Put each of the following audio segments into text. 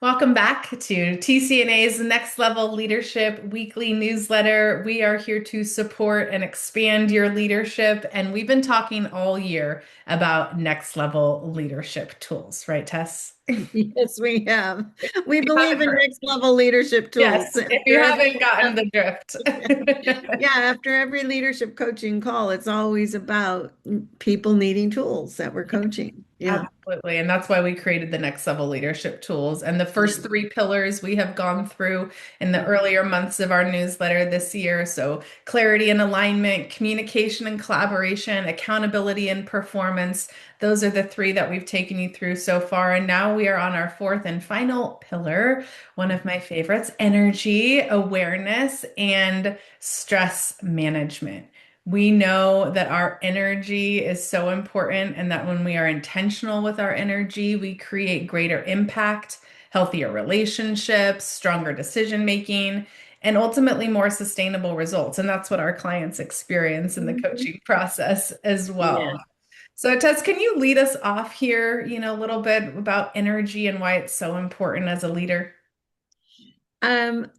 Welcome back to TC&A's Next Level Leadership Weekly Newsletter. We are here to support and expand your leadership, and we've been talking all year about next level leadership tools, right, Tess? Yes, we have. We You believe haven't in heard. next level leadership Yes, tools. if you After every, haven't gotten the drift. yeah, after every leadership coaching call, it's always about people needing tools that we're coaching. Yeah. Absolutely. And that's why we created the next level leadership tools. And the first Yeah. three pillars we have gone through in the earlier months of our newsletter this year. So, clarity and alignment, communication and collaboration, accountability and performance. Those are the three that we've taken you through so far. And now we are on our fourth and final pillar, one of my favorites, energy, awareness, and stress management. We know that our energy is so important, and that when we are intentional with our energy, we create greater impact, healthier relationships, stronger decision making, and ultimately more sustainable results. And that's what our clients experience in the Mhm. coaching process as well. Yeah. So, Tess, can you lead us off here, a little bit about energy and why it's so important as a leader?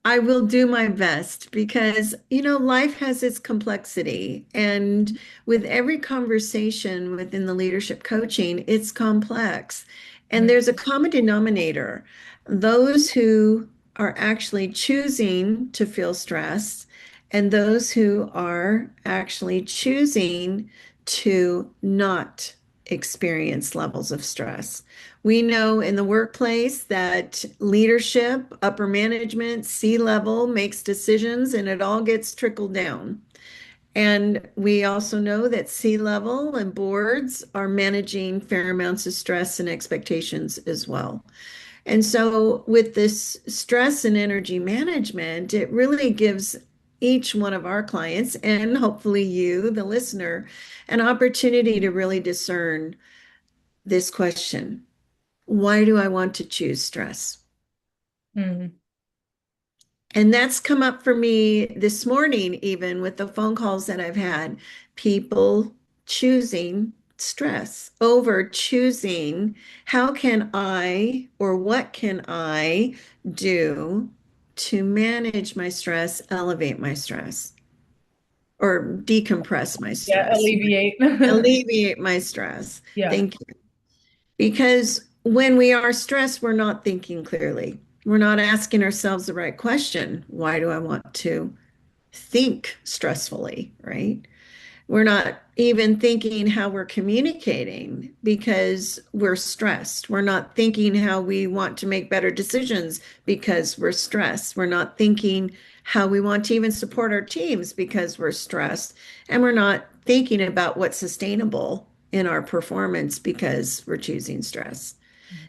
I will do my best because, life has its complexity. And with every conversation within the leadership coaching, it's complex. And there's a common denominator. Those who are actually choosing to feel stress and those who are actually choosing to not experience levels of stress. We know in the workplace that leadership, upper management, C-level makes decisions and it all gets trickled down. And we also know that C-level and boards are managing fair amounts of stress and expectations as well. And so, with this stress and energy management, it really gives each one of our clients, and hopefully you, the listener, an opportunity to really discern this question. Why do I want to choose stress? Mhm. And that's come up for me this morning, even with the phone calls that I've had. People choosing stress over choosing how can I or what can I do to manage my stress, elevate my stress, or decompress my Yeah, stress, alleviate. alleviate my stress. Yeah. Thank you. Because when we are stressed, we're not thinking clearly. We're not asking ourselves the right question. Why do I want to think stressfully, right? We're not even thinking how we're communicating because we're stressed. We're not thinking how we want to make better decisions because we're stressed. We're not thinking how we want to even support our teams because we're stressed. And we're not thinking about what's sustainable in our performance because we're choosing stress.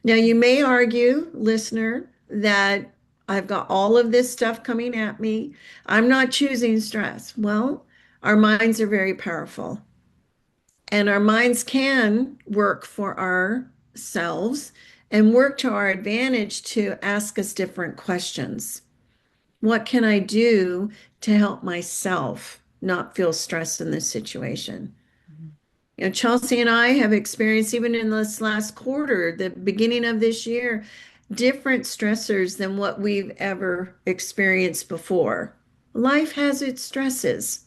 Now, you may argue, listener, that I've got all of this stuff coming at me. I'm not choosing stress. Well, our minds are very powerful, and our minds can work for ourselves and work to our advantage to ask us different questions. What can I do to help myself not feel stressed in this situation? Chelsea and I have experienced, even in this last quarter, the beginning of this year, different stressors than what we've ever experienced before. Life has its stresses,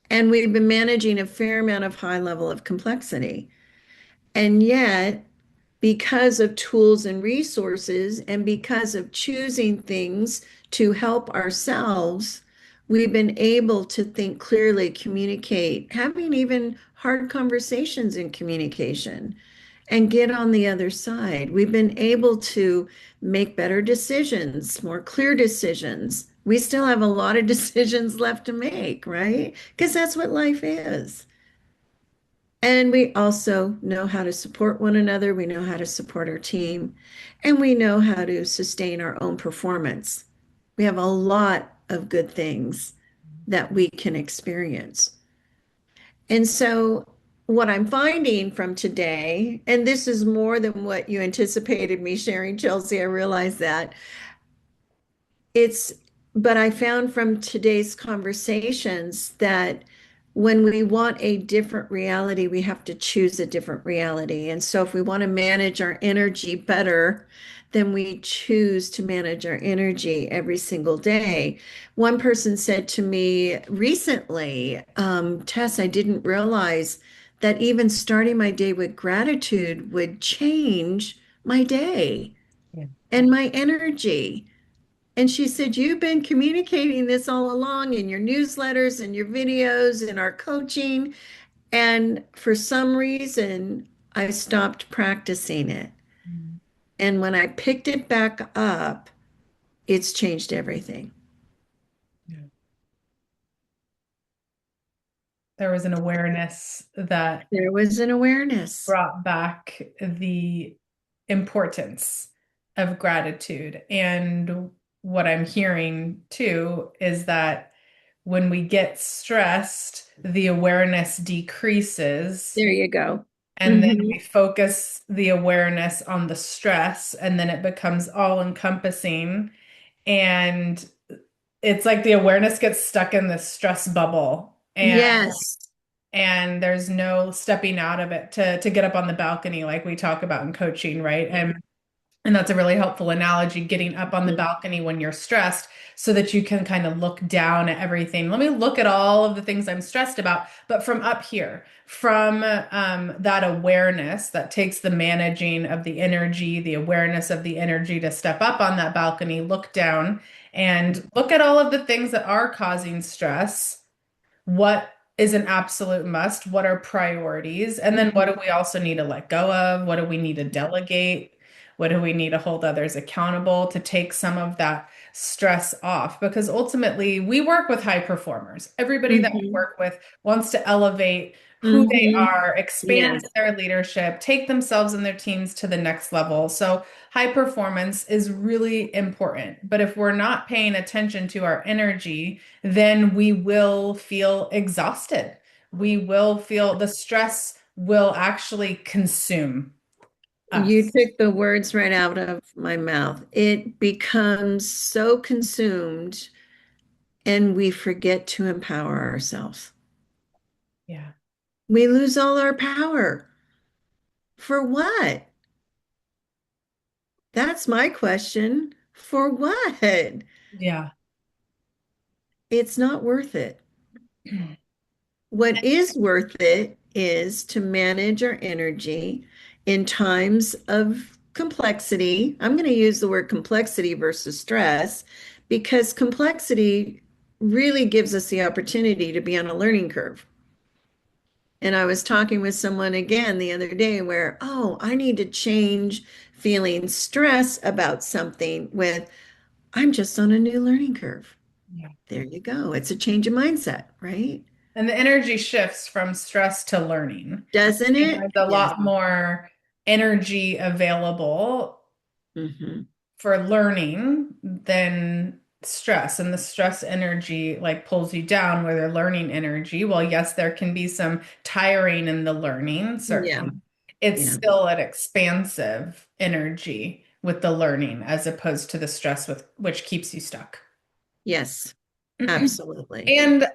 and we've been managing a fair amount of high level of complexity. And yet, because of tools and resources, and because of choosing things to help ourselves, we've been able to think clearly, communicate, having even hard conversations in communication, and get on the other side. We've been able to make better decisions, more clear decisions. We still have a lot of decisions left to make, right? Because that's what life is. And we also know how to support one another. We know how to support our team, and we know how to sustain our own performance. We have a lot of good things that we can experience. And so, what I'm finding from today, and this is more than what you anticipated me sharing, Chelsea, I realize that it's, but I found from today's conversations that when we want a different reality, we have to choose a different reality. And so, if we want to manage our energy better, then we choose to manage our energy every single day. One person said to me recently, Tess, I didn't realize that even starting my day with gratitude would change my day Yeah. and my energy. And she said, you've been communicating this all along in your newsletters and your videos and our coaching. And for some reason, I stopped practicing it. Mm. And when I picked it back up, it's changed everything. Yeah. There was an awareness that There was an awareness. brought back the importance of gratitude. And what I'm hearing too is that when we get stressed, the awareness decreases, There you go. and then Hmm. we focus the awareness on the stress, and then it becomes all encompassing. And it's like the awareness gets stuck in this stress bubble. Yes. And there's no stepping out of it to get up on the balcony like we talk about in coaching, right? And that's a really helpful analogy, getting up on the balcony when you're stressed so that you can kind of look down at everything. Let me look at all of the things I'm stressed about, but from up here, from that awareness that takes the managing of the energy, the awareness of the energy to step up on that balcony, look down and look at all of the things that are causing stress. What is an absolute must? What are priorities? And then what do we also need to let go of? What do we need to delegate? What do we need to hold others accountable to take some of that stress off? Because ultimately, we work with high performers. Everybody that we Hmm. work with wants to elevate who they Hmm. are, expand Yes. their leadership, take themselves and their teams to the next level. So, high performance is really important. But if we're not paying attention to our energy, then we will feel exhausted. We will feel the stress will actually consume You us. took the words right out of my mouth. It becomes so consumed, and we forget to empower ourselves. Yeah. We lose all our power. For what? That's my question. For what? Yeah. It's not worth it. What is worth it is to manage our energy in times of complexity. I'm going to use the word complexity versus stress because complexity really gives us the opportunity to be on a learning curve. And I was talking with someone again the other day where, oh, I need to change feeling stress about something with, I'm just on a new learning curve. Yeah. There you go. It's a change of mindset, right? And the energy shifts from stress to learning. Doesn't And it? there's a Yes. lot more energy available Hmm. for learning than stress. And the stress energy like pulls you down where the learning energy, well, yes, there can be some tiring in the learning, Yeah. certainly. It's Yeah. still an expansive energy with the learning as opposed to the stress with which keeps you stuck. Yes. Absolutely. And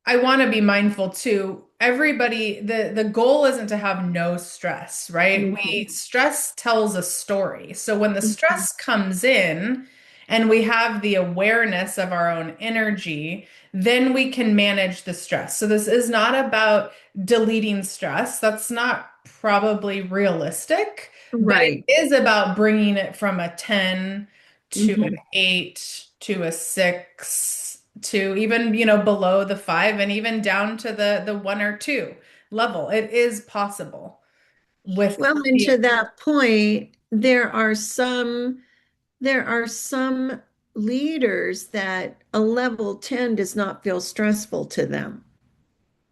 I want to be mindful too. Everybody, the goal isn't to have no stress, right? We Mhm. stress tells a story. So when the Mhm. stress comes in and we have the awareness of our own energy, then we can manage the stress. So this is not about deleting stress. That's not probably realistic, but it Right. is about bringing it from a 10 to an Hmm. 8 to a 6 to even, below the 5 and even down to the 1 or 2 level. It is possible with Well, and the to that point, there are some leaders that a level 10 does not feel stressful to them.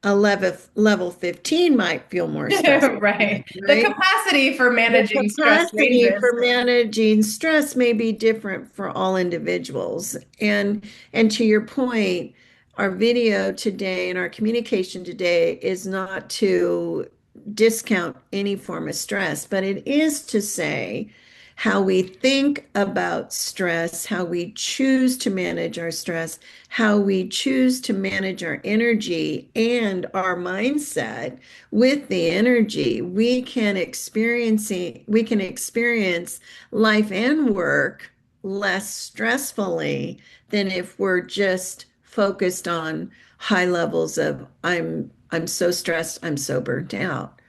A level 15 might feel more stressful to right. them, The right? capacity for The managing stress capacity ranges. for managing stress may be different for all individuals. And to your point, our video today and our communication today is not to discount any form of stress, but it is to say how we think about stress, how we choose to manage our stress, how we choose to manage our energy and our mindset with the energy, we can experience life and work less stressfully than if we're just focused on high levels of I'm so stressed, I'm so burnt out,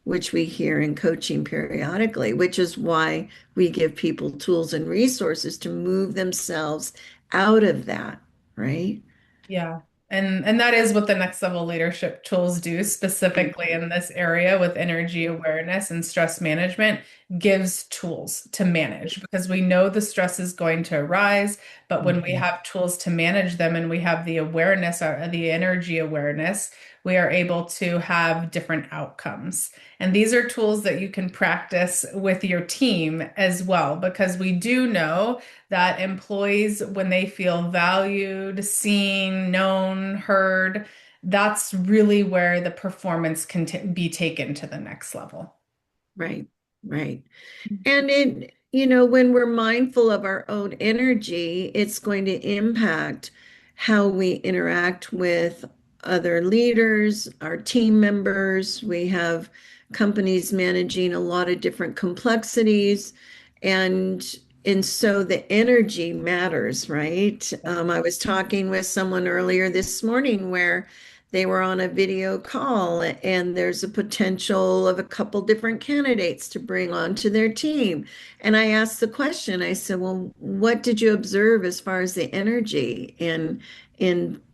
which we hear in coaching periodically, which is why we give people tools and resources to move themselves out of that, right? Yeah. And that is what the next level leadership tools do specifically in this area with energy awareness and stress management gives tools to manage because we know the stress is going to arise, but when we Mhm. have tools to manage them and we have the awareness or the energy awareness, we are able to have different outcomes. And these are tools that you can practice with your team as well because we do know that employees, when they feel valued, seen, known, heard, that's really where the performance can be taken to the next level. Right, right. And when we're mindful of our own energy, it's going to impact how we interact with other leaders, our team members. We have companies managing a lot of different complexities, and and so the energy matters, right? I was talking with someone earlier this morning where they were on a video call, and there's a potential of a couple different candidates to bring onto their team. And I asked the question, I said, well, what did you observe as far as the energy in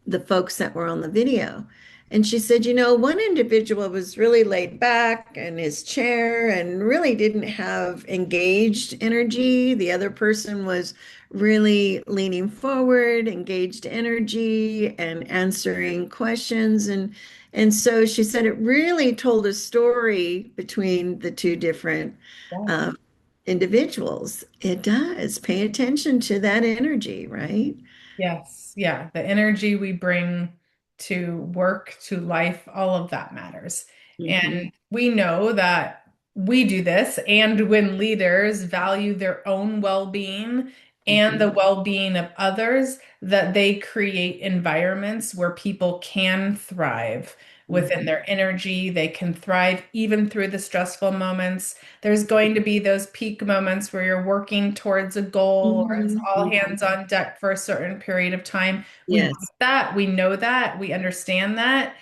the folks that were on the video? And she said, one individual was really laid back in his chair and really didn't have engaged energy. The other person was really leaning forward, engaged energy and answering questions. And so she said it really told a story between the two different Yeah. um, individuals. It does. Pay attention to that energy, right? Yes, yeah. The energy we bring to work, to life, all of that matters. Hmm. And we know that we do this, and when leaders value their own well-being and the Hmm. well-being of others, that they create environments where people can thrive within Hmm. their energy. They can thrive even through the stressful moments. There's going to be those peak moments where you're working towards a goal or it's Hmm. all Hmm. hands on deck for a certain period of time. We get Yes. that, we know that, we understand that.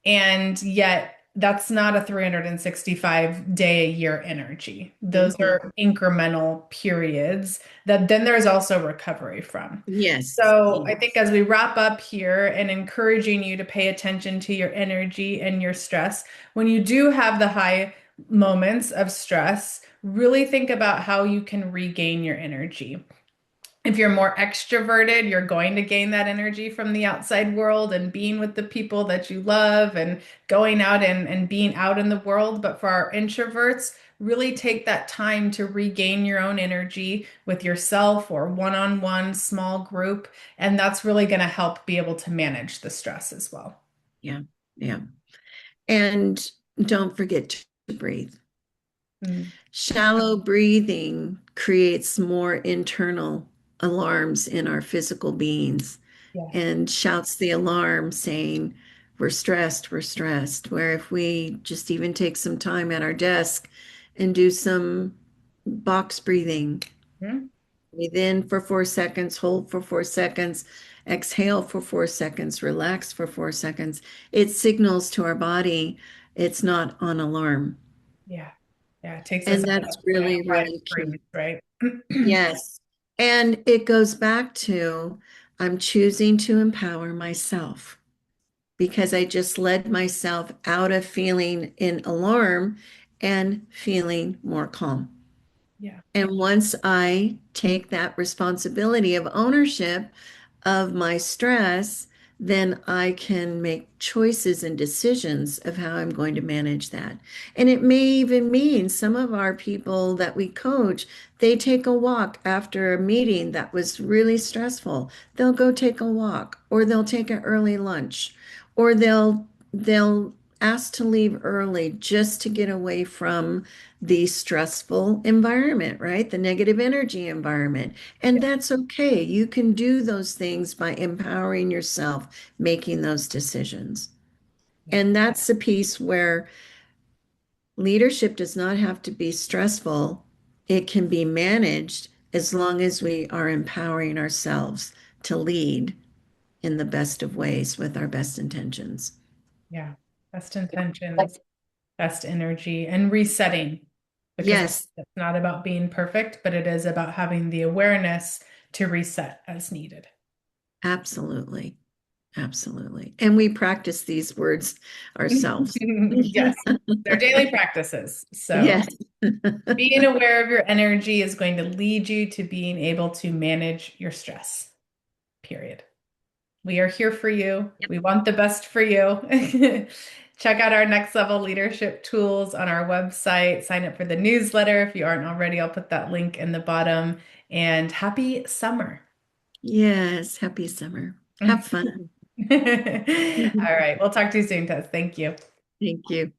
And yet, that's not a 365 day a year energy. Those Hmm. are incremental periods that then there's also recovery from. Yes. So I think Yes. as we wrap up here and encouraging you to pay attention to your energy and your stress, when you do have the high moments of stress, really think about how you can regain your energy. If you're more extroverted, you're going to gain that energy from the outside world and being with the people that you love and going out and being out in the world. But for our introverts, really take that time to regain your own energy with yourself or one-on-one small group. And that's really going to help be able to manage the stress as well. Yeah. Yeah. And don't forget to breathe. Mm, Shallow breathing creates more internal alarms in our physical beings yeah. and shouts the alarm saying, we're stressed, we're stressed. Where if we just even take some time at our desk and do some box breathing, Mm, breathe in for 4 seconds, hold for 4 seconds, exhale for 4 seconds, relax for 4 seconds. It signals to our body it's not on alarm. yeah. Yeah. It takes us And out of that's that fight, really, flight, really key. freeze, right? Yes. And it goes back to I'm choosing to empower myself because I just led myself out of feeling in alarm and feeling more calm. Yeah. And once I take that responsibility of ownership of my stress, then I can make choices and decisions of how I'm going to manage that. And it may even mean some of our people that we coach, they take a walk after a meeting that was really stressful. They'll go take a walk, or they'll take an early lunch, or they'll asked to leave early just to get away from the stressful environment, right? The negative energy environment. And Yeah. that's okay. You can do those things by empowering yourself, making those decisions. Yeah. And that's the piece where leadership does not have to be stressful. It can be managed as long as we are empowering ourselves to lead in the best of ways with our best intentions. Yeah. Best intentions, best energy, and resetting because Yes, it's not about being perfect, but it is about having the awareness to reset as needed. absolutely. Absolutely. And we practice these words ourselves. Yes, they're daily practices. So Yes. being aware of your energy is going to lead you to being able to manage your stress, period. We are here for you. We want the best for you. Check out our next level leadership tools on our website. Sign up for the newsletter if you aren't already. I'll put that link in the bottom. And happy summer. Yes. Happy summer. All Have fun. right. We'll talk to you soon, Tess. Thank you. Thank you.